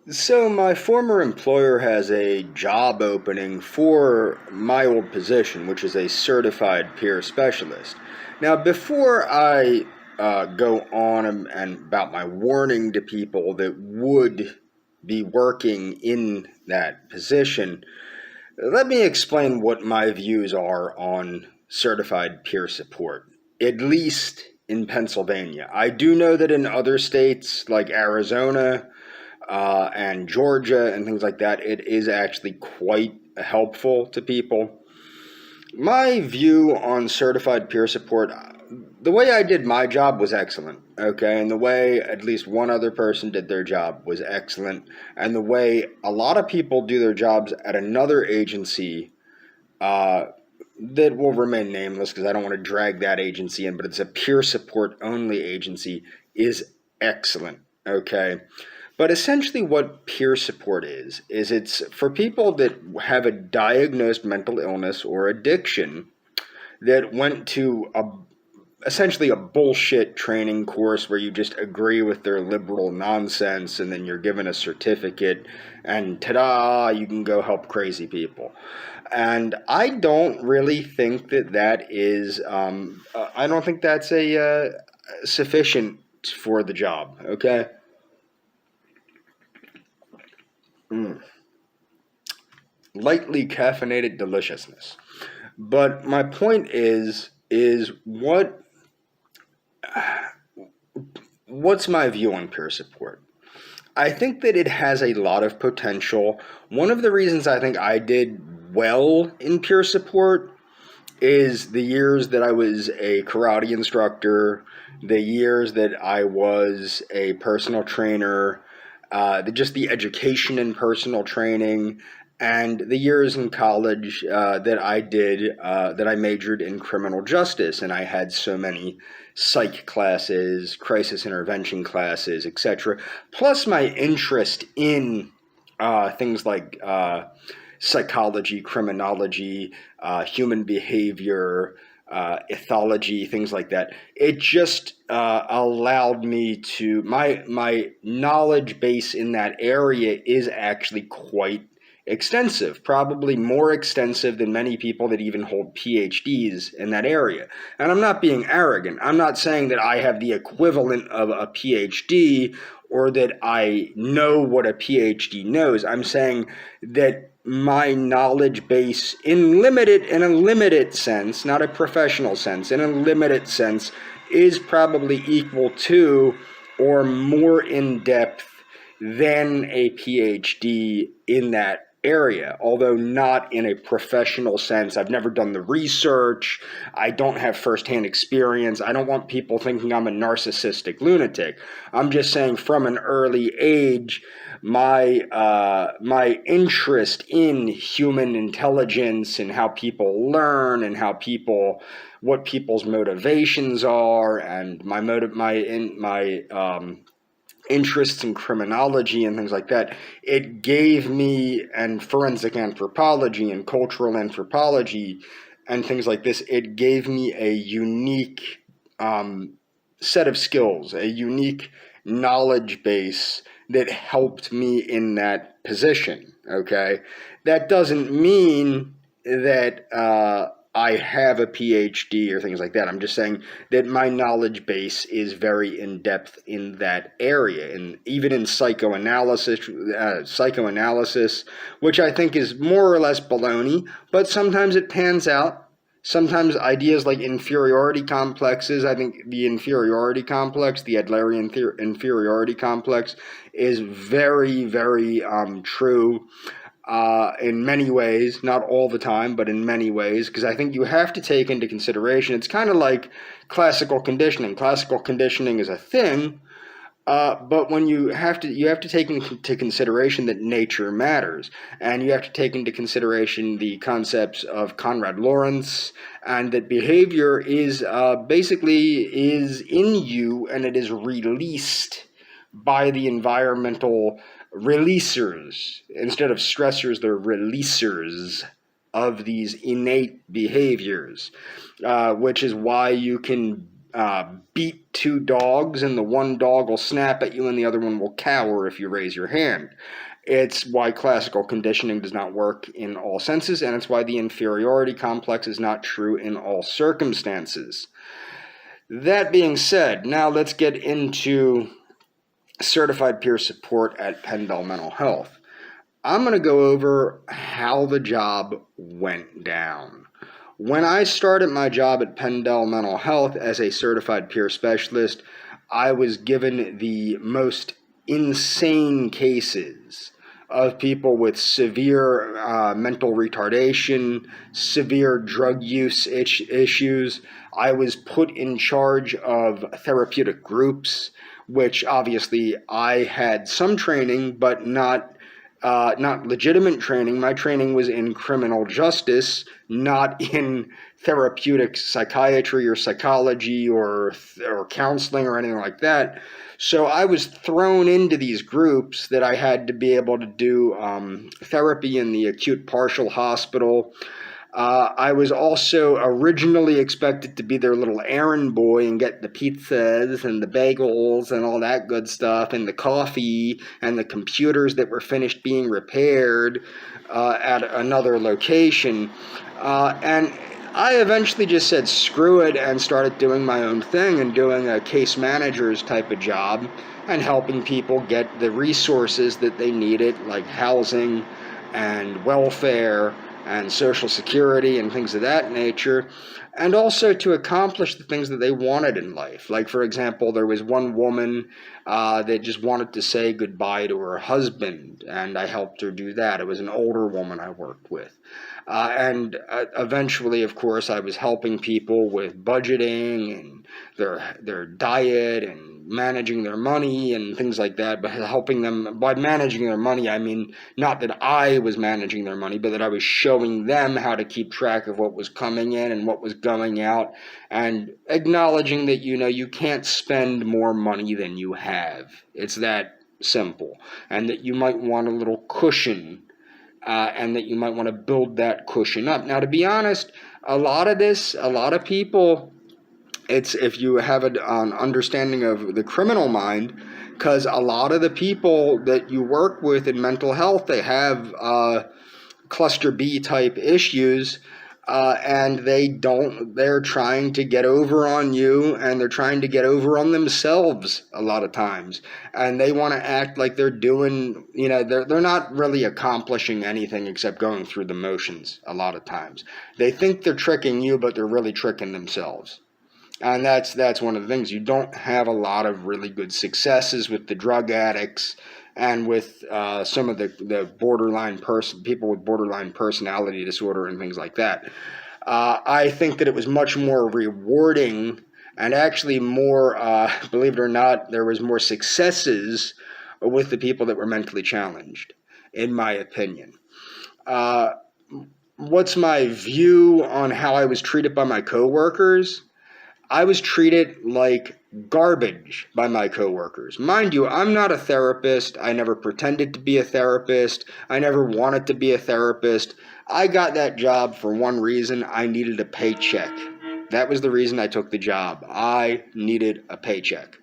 So my former employer has a job opening for my old position, which is a certified peer specialist. Now, before I go on and about my warning to people that would be working in that position, let me explain what my views are on certified peer support, at least in Pennsylvania. I do know that in other states like Arizona, and Georgia and things like that, it is actually quite helpful to people. My view on certified peer support, the way I did my job was excellent, okay? And the way at least one other person did their job was excellent. And the way a lot of people do their jobs at another agency uh, that will remain nameless because I don't want to drag that agency in, but it's a peer support only agency, is excellent, okay? But essentially, what peer support is it's for people that have a diagnosed mental illness or addiction that went to essentially a bullshit training course where you just agree with their liberal nonsense and then you're given a certificate and ta-da, you can go help crazy people. And I don't really think that is, I don't think that's sufficient for the job, okay? Mm. Lightly caffeinated deliciousness. But my point is what's my view on peer support? I think that it has a lot of potential. One of the reasons I think I did well in peer support is the years that I was a karate instructor, the years that I was a personal trainer, just the education in personal training, and the years in college that I majored in criminal justice, and I had so many psych classes, crisis intervention classes, etc. Plus my interest in things like psychology, criminology, human behavior, ethology, things like that. It just allowed me to my knowledge base in that area is actually quite extensive, probably more extensive than many people that even hold PhDs in that area. And I'm not being arrogant. I'm not saying that I have the equivalent of a PhD or that I know what a PhD knows. I'm saying that my knowledge base in a limited sense, not a professional sense, in a limited sense, is probably equal to or more in depth than a PhD in that area, although not in a professional sense. I've never done the research. I don't have firsthand experience. I don't want people thinking I'm a narcissistic lunatic. I'm just saying from an early age, my interest in human intelligence and how people learn and what people's motivations are, and my interests in criminology and things like that, it gave me, and forensic anthropology and cultural anthropology and things like this, it gave me a unique set of skills, a unique knowledge base that helped me in that position. Okay, that doesn't mean that I have a PhD or things like that. I'm just saying that my knowledge base is very in depth in that area, and even in psychoanalysis, which I think is more or less baloney, but sometimes it pans out. Sometimes ideas like inferiority complexes, I think the inferiority complex, the Adlerian inferiority complex, is very, very true in many ways, not all the time, but in many ways, because I think you have to take into consideration, it's kind of like classical conditioning. Classical conditioning is a thing, but when you have to take into consideration that nature matters, and you have to take into consideration the concepts of Konrad Lorenz, and that behavior is basically is in you, and it is released by the environmental releasers. Instead of stressors, they're releasers of these innate behaviors, which is why you can beat two dogs and the one dog will snap at you and the other one will cower if you raise your hand. It's why classical conditioning does not work in all senses, and it's why the inferiority complex is not true in all circumstances. That being said, now let's get into certified peer support at Penndel Mental Health. I'm going to go over how the job went down. When I started my job at Penndel Mental Health as a certified peer specialist, I was given the most insane cases of people with severe mental retardation, severe drug use issues. I was put in charge of therapeutic groups, which obviously I had some training, but not legitimate training. My training was in criminal justice, not in therapeutic psychiatry or psychology or counseling or anything like that. So I was thrown into these groups that I had to be able to do therapy in the acute partial hospital. I was also originally expected to be their little errand boy and get the pizzas and the bagels and all that good stuff and the coffee and the computers that were finished being repaired at another location. And I eventually just said screw it and started doing my own thing and doing a case manager's type of job and helping people get the resources that they needed, like housing and welfare and Social Security and things of that nature, and also to accomplish the things that they wanted in life. Like, for example, there was one woman that just wanted to say goodbye to her husband, and I helped her do that. It was an older woman I worked with. And eventually, of course, I was helping people with budgeting and their diet and managing their money and things like that. But helping them by managing their money, I mean not that I was managing their money, but that I was showing them how to keep track of what was coming in and what was going out, and acknowledging that you can't spend more money than you have. It's that simple, and that you might want a little cushion. And that you might want to build that cushion up. Now, to be honest, a lot of people, it's if you have an understanding of the criminal mind, because a lot of the people that you work with in mental health, they have cluster B type issues, and they're trying to get over on you, and they're trying to get over on themselves a lot of times, and they want to act like they're doing, they're not really accomplishing anything except going through the motions a lot of times. They think they're tricking you, but they're really tricking themselves. And that's one of the things. You don't have a lot of really good successes with the drug addicts and with some of the people with borderline personality disorder and things like that. I think that it was much more rewarding, and actually more, believe it or not, there was more successes with the people that were mentally challenged, in my opinion. What's my view on how I was treated by my coworkers? I was treated like garbage by my coworkers. Mind you, I'm not a therapist. I never pretended to be a therapist. I never wanted to be a therapist. I got that job for one reason. I needed a paycheck. That was the reason I took the job. I needed a paycheck.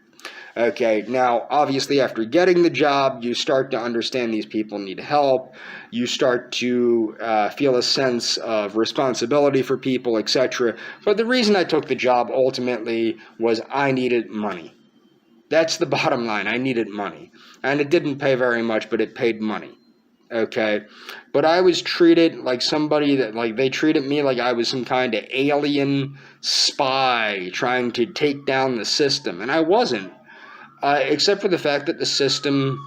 Okay, now, obviously, after getting the job, you start to understand these people need help. You start to feel a sense of responsibility for people, etc. But the reason I took the job ultimately was I needed money. That's the bottom line. I needed money. And it didn't pay very much, but it paid money. Okay, but I was treated like somebody they treated me like I was some kind of alien spy trying to take down the system, and I wasn't. Except for the fact that the system,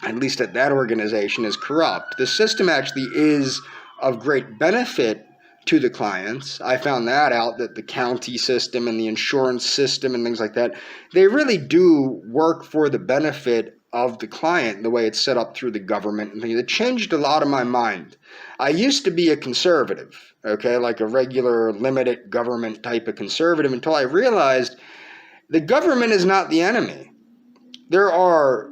at least at that organization, is corrupt. The system actually is of great benefit to the clients. I found that out, that the county system and the insurance system and things like that, they really do work for the benefit of the client, the way it's set up through the government and things. It changed a lot of my mind. I used to be a conservative, okay, like a regular limited government type of conservative, until I realized the government is not the enemy. There are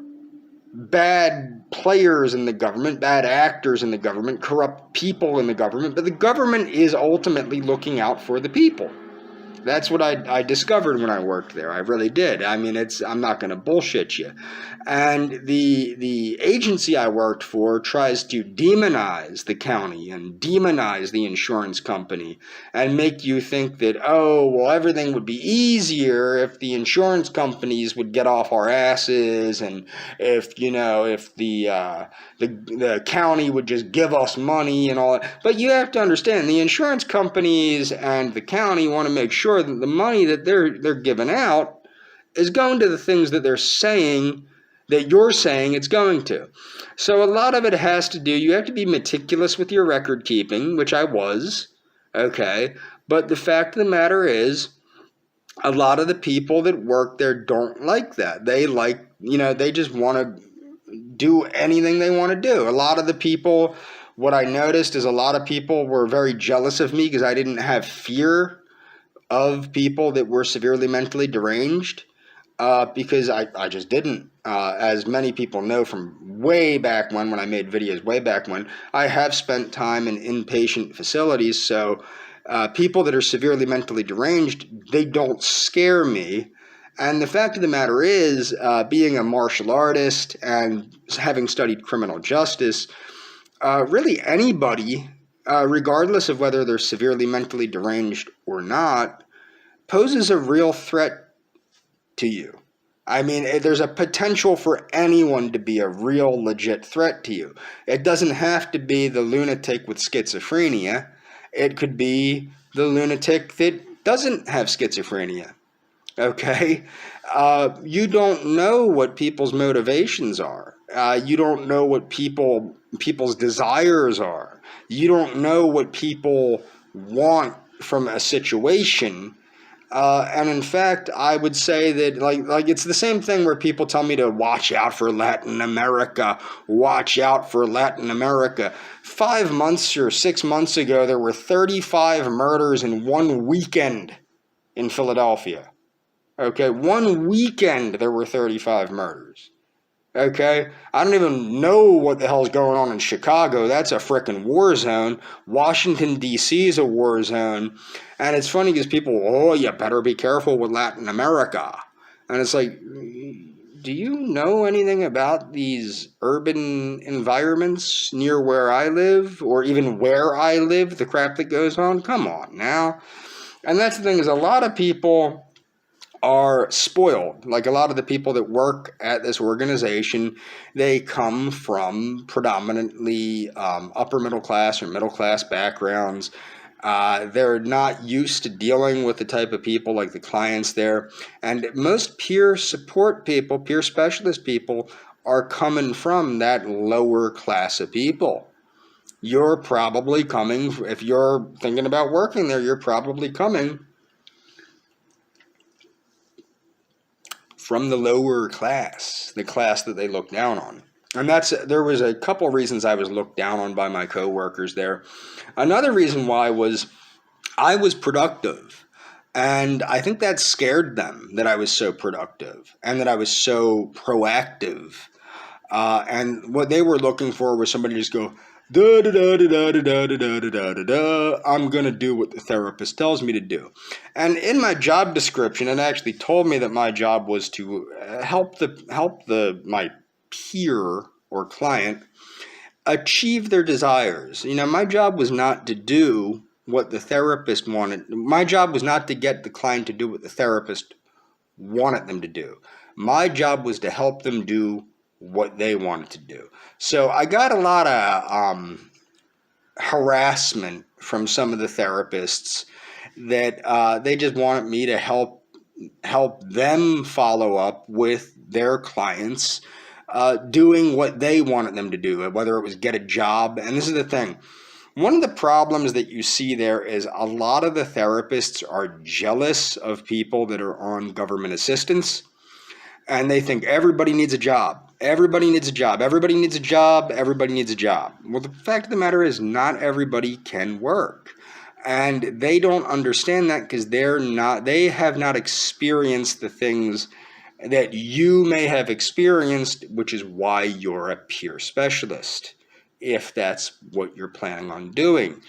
bad players in the government, bad actors in the government, corrupt people in the government, but the government is ultimately looking out for the people. That's what I discovered when I worked there. I really did. I mean, I'm not going to bullshit you. And the agency I worked for tries to demonize the county and demonize the insurance company and make you think that, oh, well, everything would be easier if the insurance companies would get off our asses, and if the county would just give us money and all that. But you have to understand, the insurance companies and the county want to make sure that the money that they're giving out is going to the things that they're saying, that you're saying it's going to. So a lot of it has to do, you have to be meticulous with your record keeping, which I was, okay? But the fact of the matter is, a lot of the people that work there don't like that. They they just want to do anything they want to do. A lot of the people, what I noticed is a lot of people were very jealous of me because I didn't have fear of people that were severely mentally deranged, because I just didn't. As many people know from way back when I made videos way back when, I have spent time in inpatient facilities, so people that are severely mentally deranged, they don't scare me. And the fact of the matter is, being a martial artist and having studied criminal justice, really anybody, regardless of whether they're severely mentally deranged or not, poses a real threat to you. I mean, there's a potential for anyone to be a real legit threat to you. It doesn't have to be the lunatic with schizophrenia. It could be the lunatic that doesn't have schizophrenia. Okay? You don't know what people's motivations are. You don't know what people's desires are. You don't know what people want from a situation. And in fact, I would say that like it's the same thing where people tell me to watch out for Latin America, watch out for Latin America. 5 months or 6 months ago, there were 35 murders in one weekend in Philadelphia. Okay, one weekend there were 35 murders. Okay, I don't even know what the hell's going on in Chicago. That's a frickin' war zone. Washington, D.C. is a war zone. And it's funny because people, oh, you better be careful with Latin America. And it's like, do you know anything about these urban environments near where I live? Or even where I live, the crap that goes on? Come on now. And that's the thing, is a lot of people are spoiled. Like a lot of the people that work at this organization, they come from predominantly upper middle class or middle class backgrounds. They're not used to dealing with the type of people like the clients there. And most peer support people, peer specialist people, are coming from that lower class of people. You're probably coming, if you're thinking about working there, you're probably coming from the lower class, the class that they look down on. And there was a couple reasons I was looked down on by my coworkers there. Another reason why was I was productive. And I think that scared them, that I was so productive and that I was so proactive. And what they were looking for was somebody to just go, da da da da da da da da da da da. I'm gonna do what the therapist tells me to do. And in my job description, it actually told me that my job was to help my peer or client achieve their desires. You know, my job was not to do what the therapist wanted. My job was not to get the client to do what the therapist wanted them to do. My job was to help them do what they wanted to do. So I got a lot of harassment from some of the therapists that they just wanted me to help them follow up with their clients doing what they wanted them to do, whether it was get a job. And this is the thing. One of the problems that you see there is a lot of the therapists are jealous of people that are on government assistance. And they think everybody needs a job. Everybody needs a job. Everybody needs a job. Everybody needs a job. Well, the fact of the matter is not everybody can work. And they don't understand that because they have not experienced the things that you may have experienced, which is why you're a peer specialist, if that's what you're planning on doing.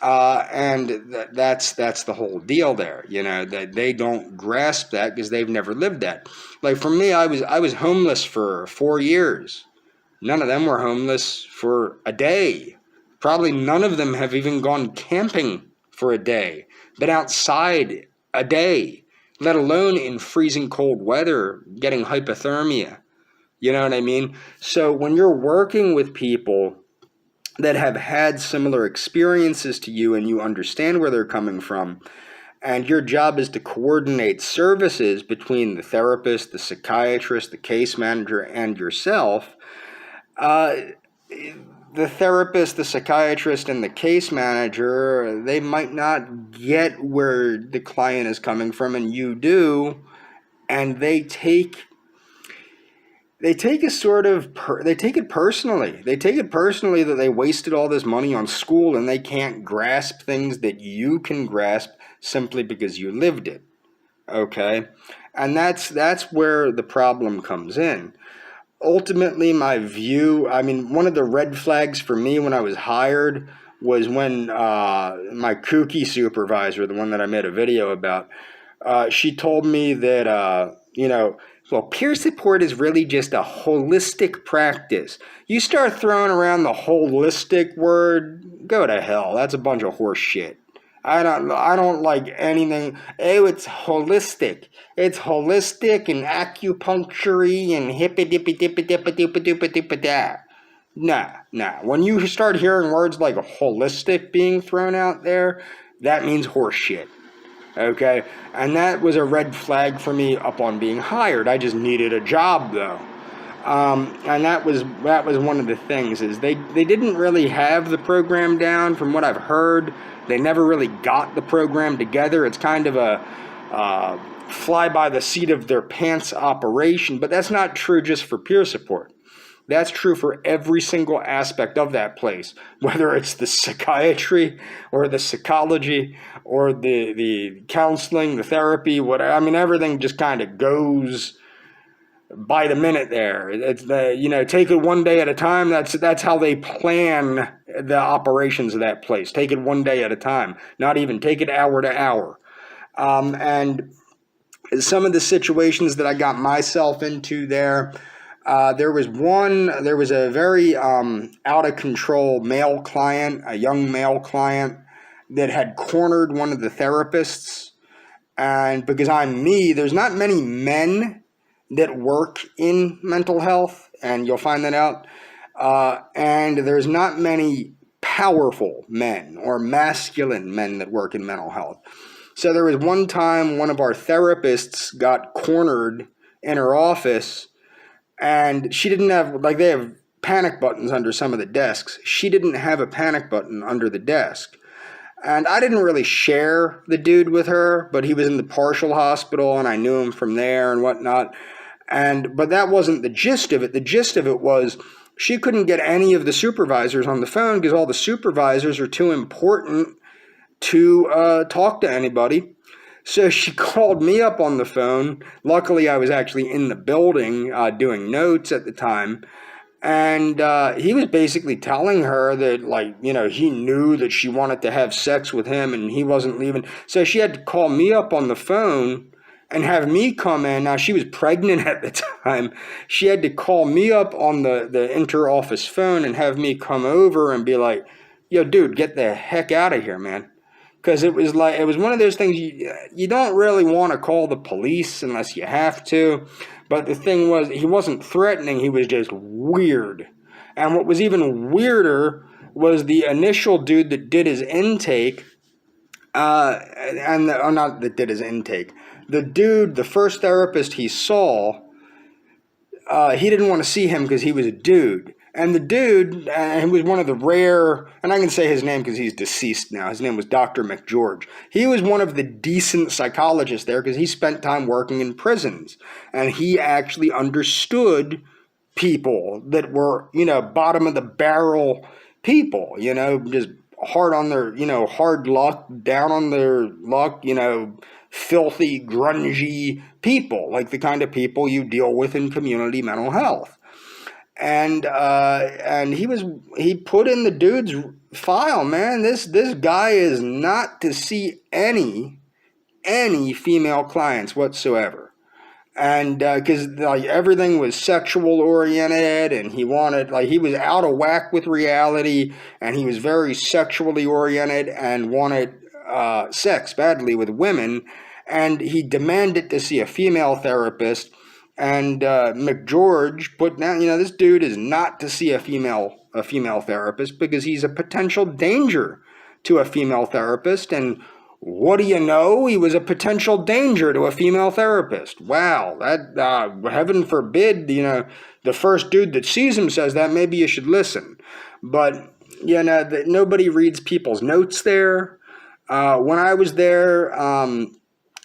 That's the whole deal there, that they don't grasp that because they've never lived that. Like for me, I was homeless for 4 years. None of them were homeless for a day. Probably none of them have even gone camping for a day, been outside a day, let alone in freezing cold weather, getting hypothermia. You know what I mean? So when you're working with people that have had similar experiences to you and you understand where they're coming from, and your job is to coordinate services between the therapist, the psychiatrist, the case manager, and yourself, uh, the therapist, the psychiatrist, and the case manager, they might not get where the client is coming from, and you do, and they take a sort of they take it personally. They take it personally that they wasted all this money on school and they can't grasp things that you can grasp simply because you lived it. Okay? And that's where the problem comes in. Ultimately, my view, I mean, one of the red flags for me when I was hired was when my kooky supervisor, the one that I made a video about, she told me that, well, peer support is really just a holistic practice. You start throwing around the holistic word, go to hell. That's a bunch of horse shit. I don't like anything. Oh, it's holistic. It's holistic and acupuncture and hippy dippy dippy dippy dippy dippy dippy da. Nah. When you start hearing words like holistic being thrown out there, that means horse shit. Okay? And that was a red flag for me upon being hired. I just needed a job though. And that was one of the things is they didn't really have the program down from what I've heard. They never really got the program together. It's kind of a fly by the seat of their pants operation, but that's not true just for peer support. That's true for every single aspect of that place, whether it's the psychiatry or the psychology or the counseling, the therapy, whatever. I mean, everything just kind of goes by the minute there. It's take it one day at a time. That's how they plan the operations of that place. Take it one day at a time. Not even take it hour to hour. And some of the situations that I got myself into there, there was a very out of control male client, a young male client that had cornered one of the therapists. And because I'm me, there's not many men that work in mental health, and you'll find that out. And there's not many powerful men or masculine men that work in mental health. So there was one time one of our therapists got cornered in her office, and she didn't have, like they have panic buttons under some of the desks. She didn't have a panic button under the desk. And I didn't really share the dude with her, but he was in the partial hospital and I knew him from there and whatnot. But that wasn't the gist of it. The gist of it was she couldn't get any of the supervisors on the phone because all the supervisors are too important to talk to anybody. So she called me up on the phone. Luckily, I was actually in the building doing notes at the time. And he was basically telling her that, he knew that she wanted to have sex with him and he wasn't leaving. So she had to call me up on the phone and have me come in. Now, she was pregnant at the time. She had to call me up on the inter-office phone and have me come over and be like, yo, dude, get the heck out of here, man. Because it was one of those things you don't really want to call the police unless you have to. But the thing was, he wasn't threatening, he was just weird. And what was even weirder was the initial dude that did his intake, not that did his intake. The dude, the first therapist he saw, he didn't want to see him because he was a dude. And the dude, he was one of the rare, and I can say his name because he's deceased now. His name was Dr. McGeorge. He was one of the decent psychologists there because he spent time working in prisons. And he actually understood people that were, bottom of the barrel people, just hard on their, hard luck, down on their luck, filthy, grungy people, like the kind of people you deal with in community mental health. and he put in the dude's file, man. This guy is not to see any female clients whatsoever. And because like everything was sexual oriented, and he wanted, like, he was out of whack with reality, and he was very sexually oriented and wanted sex badly with women, and he demanded to see a female therapist. And McGeorge put down, this dude is not to see a female therapist because he's a potential danger to a female therapist. And what do you know? He was a potential danger to a female therapist. Wow, that heaven forbid, the first dude that sees him says that. Maybe you should listen. But nobody reads people's notes there. When I was there,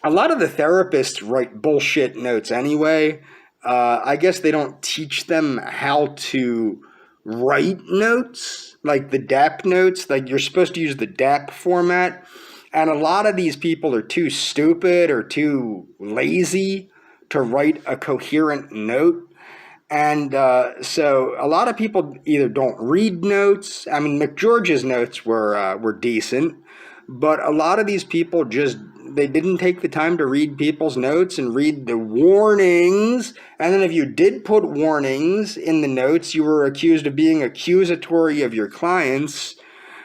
a lot of the therapists write bullshit notes anyway. I guess they don't teach them how to write notes, like the DAP notes. Like, you're supposed to use the DAP format. And a lot of these people are too stupid or too lazy to write a coherent note. And so a lot of people either don't read notes. I mean, McGeorge's notes were decent, but a lot of these people they didn't take the time to read people's notes and read the warnings. And then if you did put warnings in the notes, you were accused of being accusatory of your clients.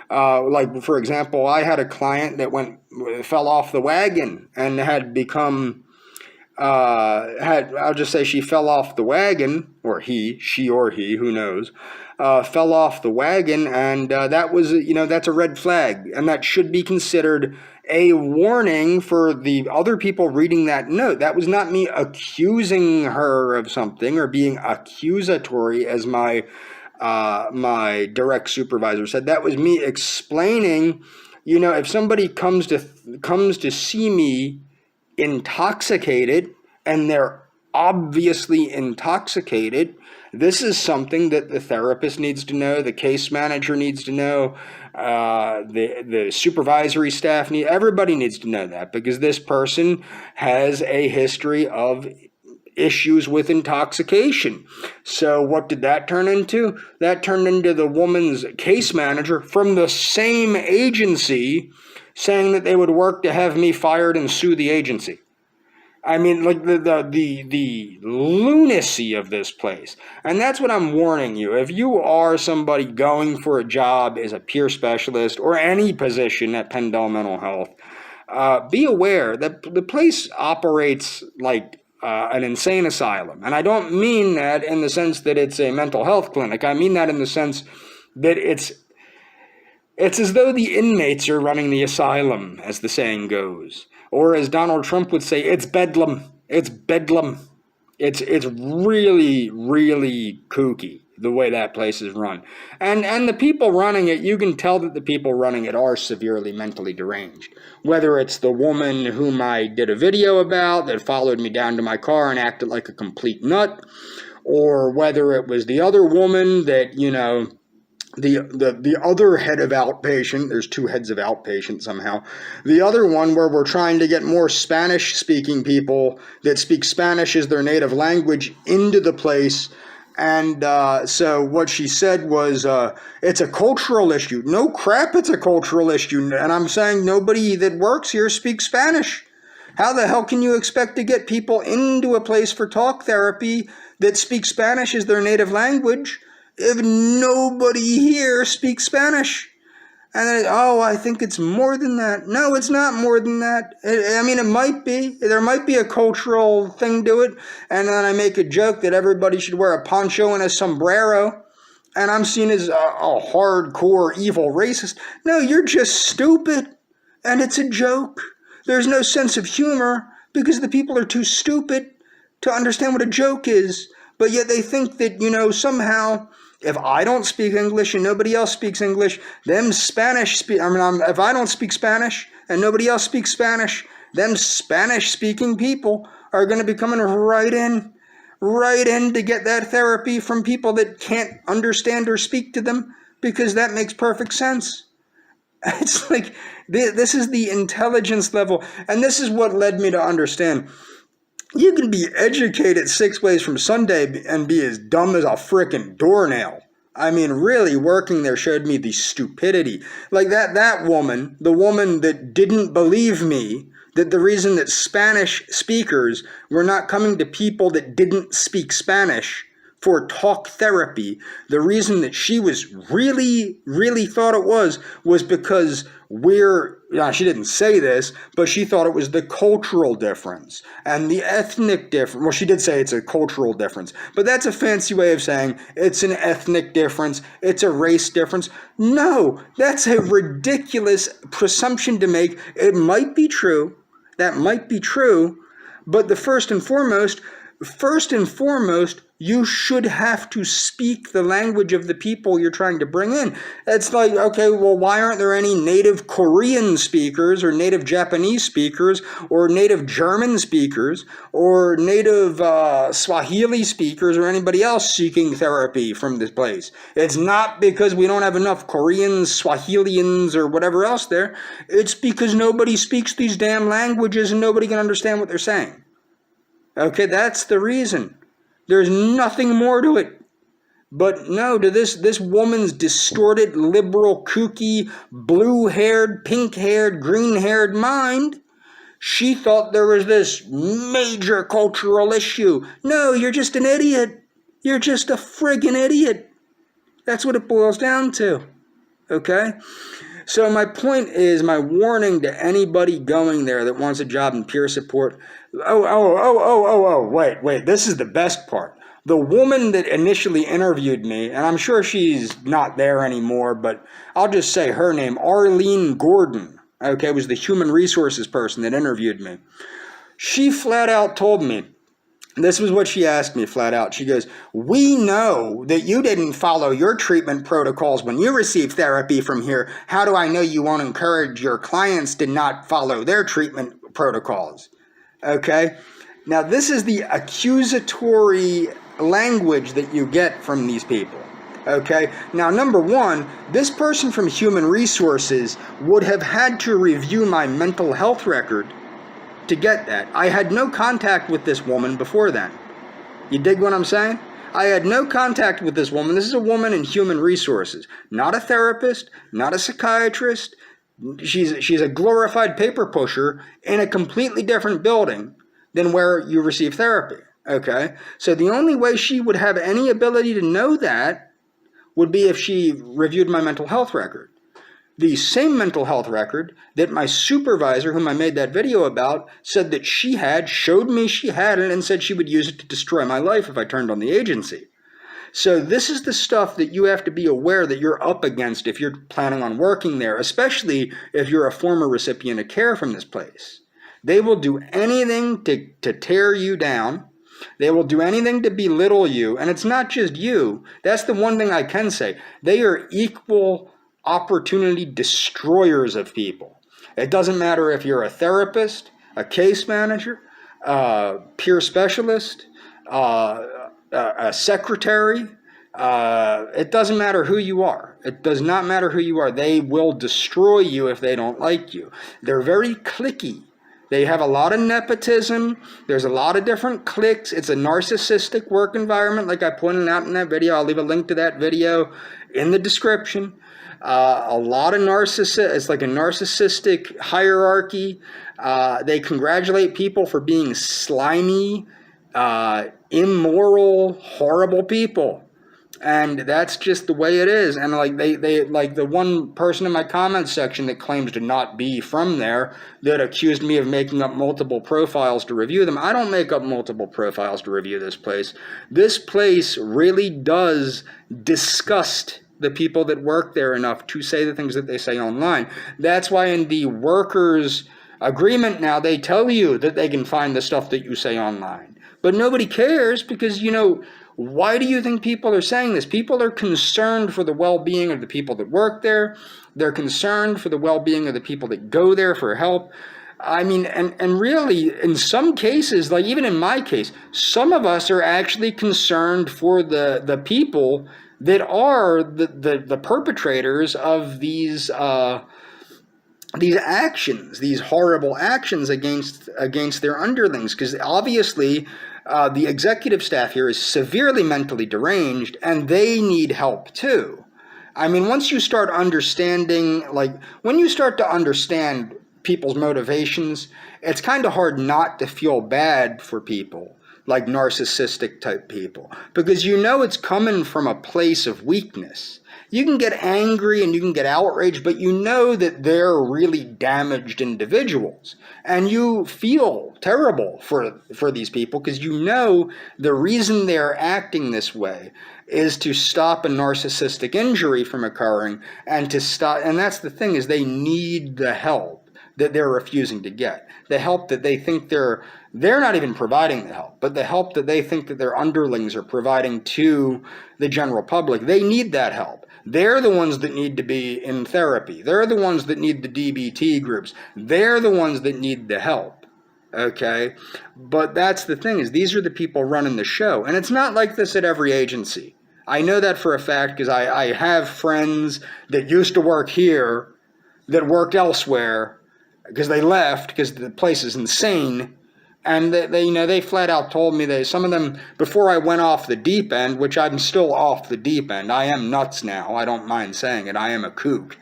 Like, for example, I had a client that fell off the wagon and had become, I'll just say she fell off the wagon, or she or he, who knows, fell off the wagon. And that was, that's a red flag. And that should be considered a warning for the other people reading that note. That was not me accusing her of something or being accusatory, as my direct supervisor said. That was me explaining, if somebody comes to see me intoxicated, and they're obviously intoxicated, this is something that the therapist needs to know, the case manager needs to know, the supervisory staff everybody needs to know that, because this person has a history of issues with intoxication. So what did that turn into? That turned into the woman's case manager from the same agency saying that they would work to have me fired and sue the agency. I mean, like, the lunacy of this place. And that's what I'm warning you. If you are somebody going for a job as a peer specialist or any position at Penndel Mental Health, be aware that the place operates like an insane asylum. And I don't mean that in the sense that it's a mental health clinic. I mean that in the sense that it's as though the inmates are running the asylum, as the saying goes. Or as Donald Trump would say, it's bedlam. It's bedlam. It's really, really kooky, the way that place is run. And the people running it, you can tell that the people running it are severely mentally deranged. Whether it's the woman whom I did a video about that followed me down to my car and acted like a complete nut, or whether it was the other woman that, the other head of outpatient, there's two heads of outpatient somehow, the other one where we're trying to get more Spanish-speaking people that speak Spanish as their native language into the place. And so what she said was, it's a cultural issue. No crap, it's a cultural issue. And I'm saying nobody that works here speaks Spanish. How the hell can you expect to get people into a place for talk therapy that speak Spanish as their native language if nobody here speaks Spanish? And then, I think it's more than that. No, it's not more than that. I mean, it might be. There might be a cultural thing to it. And then I make a joke that everybody should wear a poncho and a sombrero. And I'm seen as a hardcore evil racist. No, you're just stupid. And it's a joke. There's no sense of humor because the people are too stupid to understand what a joke is. But yet they think that, somehow, if I don't speak English and nobody else speaks English, them if I don't speak Spanish and nobody else speaks Spanish, them Spanish-speaking people are going to be coming right in to get that therapy from people that can't understand or speak to them, because that makes perfect sense. It's like, this is the intelligence level, and this is what led me to understand. You can be educated 6 ways from Sunday and be as dumb as a frickin' doornail. I mean, really, working there showed me the stupidity. Like that woman, the woman that didn't believe me, that the reason that Spanish speakers were not coming to people that didn't speak Spanish for talk therapy, the reason that she was really thought it was because she didn't say this, but she thought it was the cultural difference and the ethnic difference. Well, she did say it's a cultural difference, but that's a fancy way of saying it's an ethnic difference, it's a race difference. No, that's a ridiculous presumption to make. It might be true, that might be true, but first and foremost, you should have to speak the language of the people you're trying to bring in. It's like, okay, well, why aren't there any native Korean speakers or native Japanese speakers or native German speakers or native Swahili speakers or anybody else seeking therapy from this place? It's not because we don't have enough Koreans, Swahilians, or whatever else there. It's because nobody speaks these damn languages and nobody can understand what they're saying. Okay, that's the reason. There's nothing more to it. But no, to this woman's distorted, liberal, kooky, blue-haired, pink-haired, green-haired mind, she thought there was this major cultural issue. No, you're just an idiot. You're just a friggin' idiot. That's what it boils down to. Okay? So my point is, my warning to anybody going there that wants a job in peer support. Wait, this is the best part. The woman that initially interviewed me, and I'm sure she's not there anymore, but I'll just say her name, Arlene Gordon, okay, was the human resources person that interviewed me. She flat out told me, this was what she asked me flat out. She goes, "We know that you didn't follow your treatment protocols when you received therapy from here. How do I know you won't encourage your clients to not follow their treatment protocols?" Okay? Now, this is the accusatory language that you get from these people. Okay? Now, number one, this person from Human Resources would have had to review my mental health record to get that. I had no contact with this woman before then. You dig what I'm saying? I had no contact with this woman. This is a woman in Human Resources, not a therapist, not a psychiatrist. She's a glorified paper pusher in a completely different building than where you receive therapy. Okay? So the only way she would have any ability to know that would be if she reviewed my mental health record. The same mental health record that my supervisor, whom I made that video about, said that she had, showed me she had it, and said she would use it to destroy my life if I turned on the agency. So this is the stuff that you have to be aware that you're up against if you're planning on working there, especially if you're a former recipient of care from this place. They will do anything to tear you down. They will do anything to belittle you. And it's not just you. That's the one thing I can say. They are equal opportunity destroyers of people. It doesn't matter if you're a therapist, a case manager, a peer specialist, a secretary. It doesn't matter who you are. It does not matter who you are. They will destroy you if they don't like you. They're very cliquey. They have a lot of nepotism. There's a lot of different cliques. It's a narcissistic work environment, like I pointed out in that video. I'll leave a link to that video in the description. A lot of it's like a narcissistic hierarchy. They congratulate people for being slimy, immoral, horrible people. And that's just the way it is. And like they like the one person in my comments section that claims to not be from there that accused me of making up multiple profiles to review them. I don't make up multiple profiles to review this place. This place really does disgust the people that work there enough to say the things that they say online. That's why in the workers' agreement now, they tell you that they can find the stuff that you say online. But nobody cares because, why do you think people are saying this? People are concerned for the well-being of the people that work there. They're concerned for the well-being of the people that go there for help. I mean, and really, in some cases, like even in my case, some of us are actually concerned for the people that are the perpetrators of these actions, these horrible actions against their underlings, because obviously the executive staff here is severely mentally deranged, and they need help too. I mean, once you start understanding, like when you start to understand people's motivations, it's kind of hard not to feel bad for people like narcissistic type people, because you know it's coming from a place of weakness. You can get angry and you can get outraged, but you know that they're really damaged individuals. And you feel terrible for these people, because you know the reason they're acting this way is to stop a narcissistic injury from occurring, and to stop, and that's the thing, is they need the help that they're refusing to get. The help that they think they're not even providing the help, but the help that they think that their underlings are providing to the general public. They need that help. They're the ones that need to be in therapy. They're the ones that need the DBT groups. They're the ones that need the help. Okay? But that's the thing, is these are the people running the show. And it's not like this at every agency. I know that for a fact, because I have friends that used to work here that worked elsewhere, because they left because the place is insane. And they flat out told me some of them, before I went off the deep end, which I'm still off the deep end. I am nuts now. I don't mind saying it. I am a kook.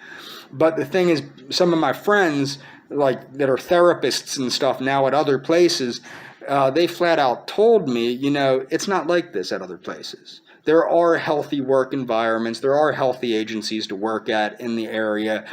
But the thing is, some of my friends, like that are therapists and stuff now at other places, they flat out told me, it's not like this at other places. There are healthy work environments. There are healthy agencies to work at in the area.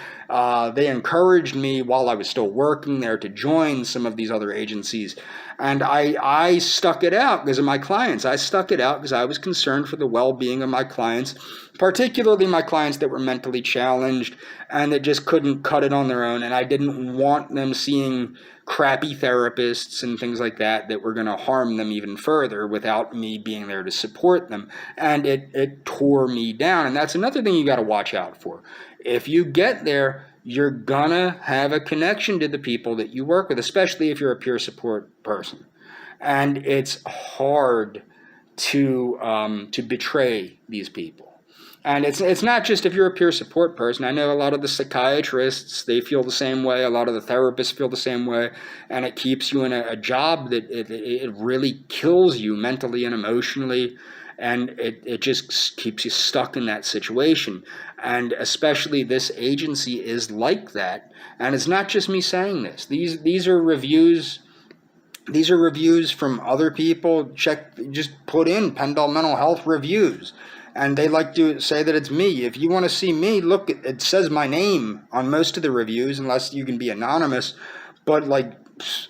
They encouraged me while I was still working there to join some of these other agencies. And I stuck it out because of my clients. I stuck it out because I was concerned for the well-being of my clients, particularly my clients that were mentally challenged and that just couldn't cut it on their own. And I didn't want them seeing crappy therapists and things like that were going to harm them even further without me being there to support them. And it tore me down. And that's another thing you got to watch out for. If you get there, you're gonna have a connection to the people that you work with, especially if you're a peer support person. And it's hard to betray these people. And it's not just if you're a peer support person. I know a lot of the psychiatrists, they feel the same way. A lot of the therapists feel the same way. And it keeps you in a job that it really kills you mentally and emotionally. And it just keeps you stuck in that situation. And especially this agency is like that. And it's not just me saying this. These are reviews. These are reviews from other people. Just put in Penndel Mental Health reviews. And they like to say that it's me. If you want to see me, look, it says my name on most of the reviews, unless you can be anonymous. But like,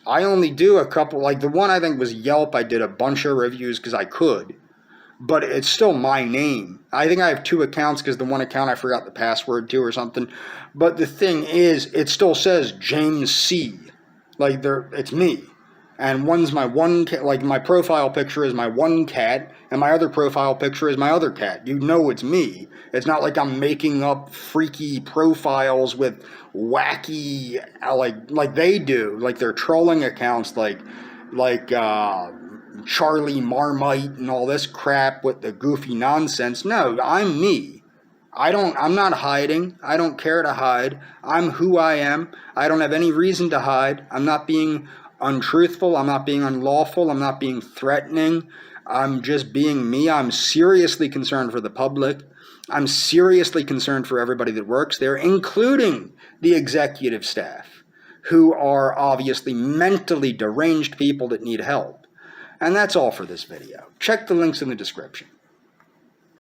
I only do a couple. Like the one I think was Yelp. I did a bunch of reviews because I could. But it's still my name. I think I have 2 accounts because the one account I forgot the password to or something. But the thing is, it still says James C. Like it's me. And one's my one cat, like my profile picture is my one cat, and my other profile picture is my other cat. You know it's me. It's not like I'm making up freaky profiles with wacky, like they do. Like they're trolling accounts like Charlie Marmite and all this crap with the goofy nonsense. No, I'm me. I'm not hiding. I don't care to hide. I'm who I am. I don't have any reason to hide. I'm not being untruthful. I'm not being unlawful. I'm not being threatening. I'm just being me. I'm seriously concerned for the public. I'm seriously concerned for everybody that works there, including the executive staff, who are obviously mentally deranged people that need help. And that's all for this video. Check the links in the description.